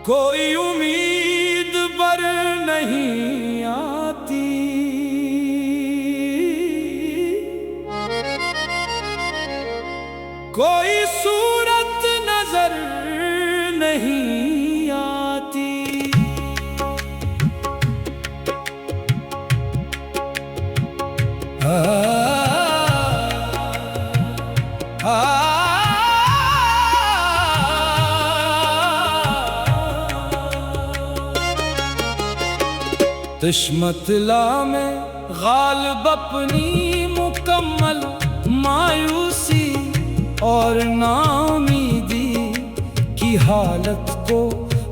कोई उम्मीद पर नहीं आती, कोई सूरत नजर नहीं आती। तशमतला में गालिब अपनी मुकम्मल मायूसी और नाउमीदी की हालत को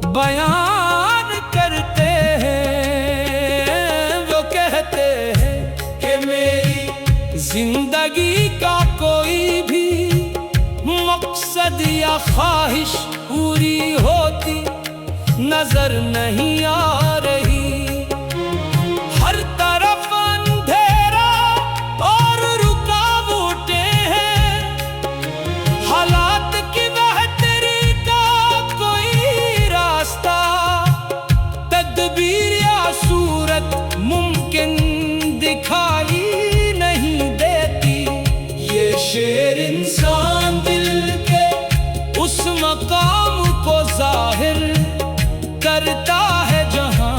बयान करते हैं। वो कहते हैं कि मेरी जिंदगी का कोई भी मकसद या ख्वाहिश पूरी होती नजर नहीं आ रही। हर तरफ अंधेरा और रुकावटें हैं, हालात की बेहतरी का कोई रास्ता, तदबीर या सूरत मुमकिन दिखाई नहीं देती। ये शेर इंसान दिल के उस मकाम को जाहिर करता है जहां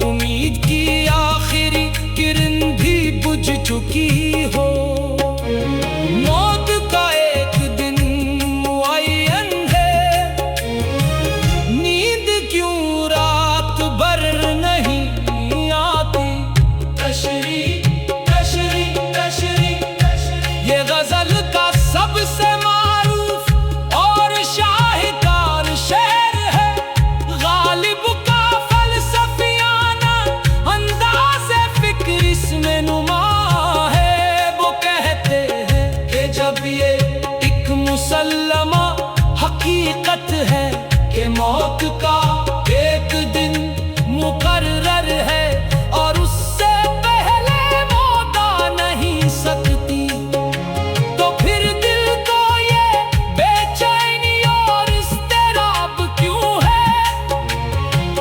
उम्मीद की आखिरी किरण भी बुझ चुकी हो। मौत का एक दिन मुअय्यन है, नींद क्यों रात भर नहीं आती। तशरी तशरी तशरी तशरी ये गजल का सबसे मारूफ और शाहिकार शेर है। गालिब का फलसफियाना अंदाज़े फिक्र इसमें नुमा है। वो कहते हैं कि जब ये एक मुसल्लमा हकीकत है कि मौत का एक दिन मुकर्रर है और उससे पहले मौत आ नहीं सकती, तो फिर दिल को ये बेचैनी और इज़्तिराब क्यों है।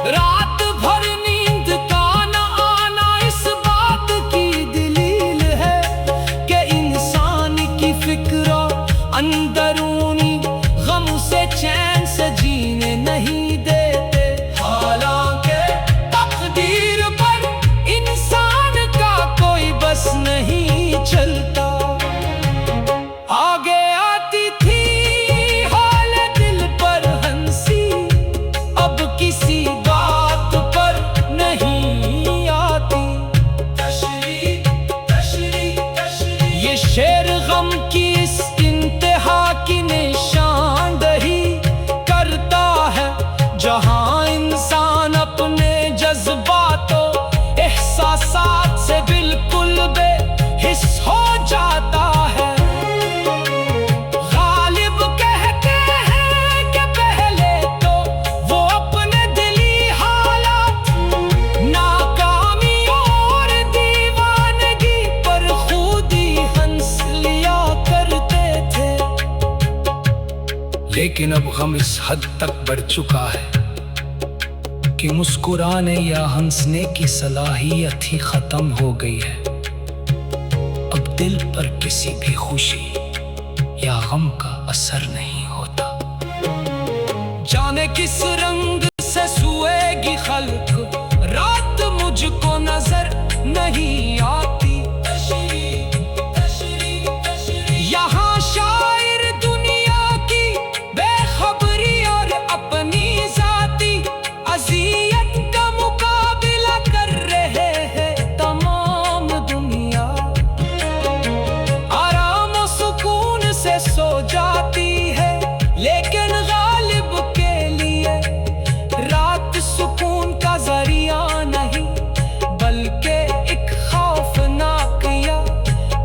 रात भर नींद का न आना इस बात की दलील है कि इंसान की फिक्र अंदरूनी गम से चैन से जीने नहीं देते। हालांकि तकदीर पर इंसान का कोई बस नहीं चलता। आगे आती थी हाल दिल पर हंसी, अब किसी बात पर नहीं आती। तशरी तशरी तशरी ये शेर गम की इस इंतहा की निशानदही करता है, जहां इंसान अपने जज्बातों एहसासात से बिल्कुल बेहिस हो जाता है। गालिब कहते हैं कि पहले तो वो अपने दिली हालात, नाकामी और दीवानगी पर खुद ही हंस लिया करते थे। लेकिन अब गम इस हद तक बढ़ चुका है कि मुस्कुराने या हंसने की सलाहियत ही खत्म हो गई है। अब दिल पर किसी भी खुशी या गम का असर नहीं होता। जाने किस रंग से सुएगी खल्क, रात मुझको नजर नहीं आती। यहाँ शायर दुनिया की बेखबरी और अपनी जाती अज़ियत का मुकाबला कर रहे हैं तमाम दुनिया। आराम और सुकून से सो जाती है, लेकिन गालिब के लिए रात सुकून का जरिया नहीं, बल्कि एक खौफनाक या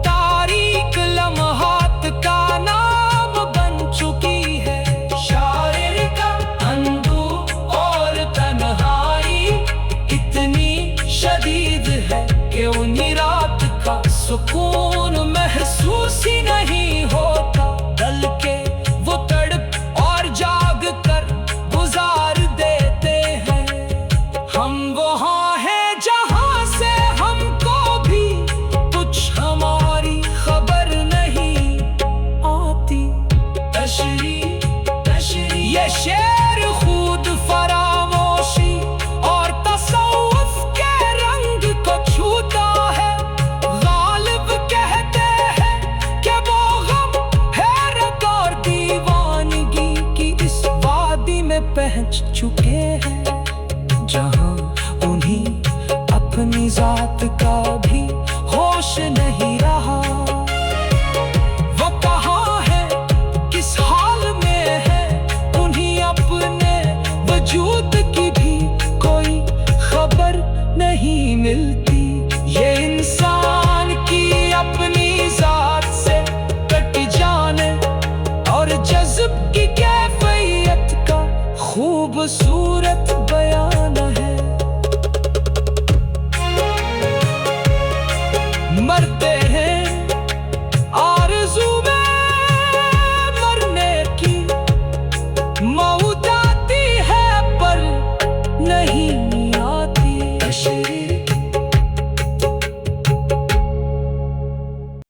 तारीक लम्हात का नाम बन चुकी है। शायर का अंधू और तन्हाई इतनी शदीद है कि उन्हीं रात का सुकून महसूस ही नहीं होता। दल के वो तड़प और जाग कर गुजार देते हैं। हम वहाँ हैं जहाँ से हमको भी कुछ हमारी खबर नहीं आती। तशरी ये शेर खुद फरामोशी और तसव्वुफ के रंग को छूता है। गालिब कहते हैं कि वो गम हैरत और दीवानगी की इस वादी में पहुंच चुके हैं, जहां उन्हीं अपनी जात का भी होश नहीं रहा। वो कहाँ है, किस हाल में है, उन्हीं अपने वजूद की भी कोई खबर नहीं मिलती। ये इंसान की अपनी जात से कट जाने और जज्ब की कैफियत का खूबसूरत बयान है। मरते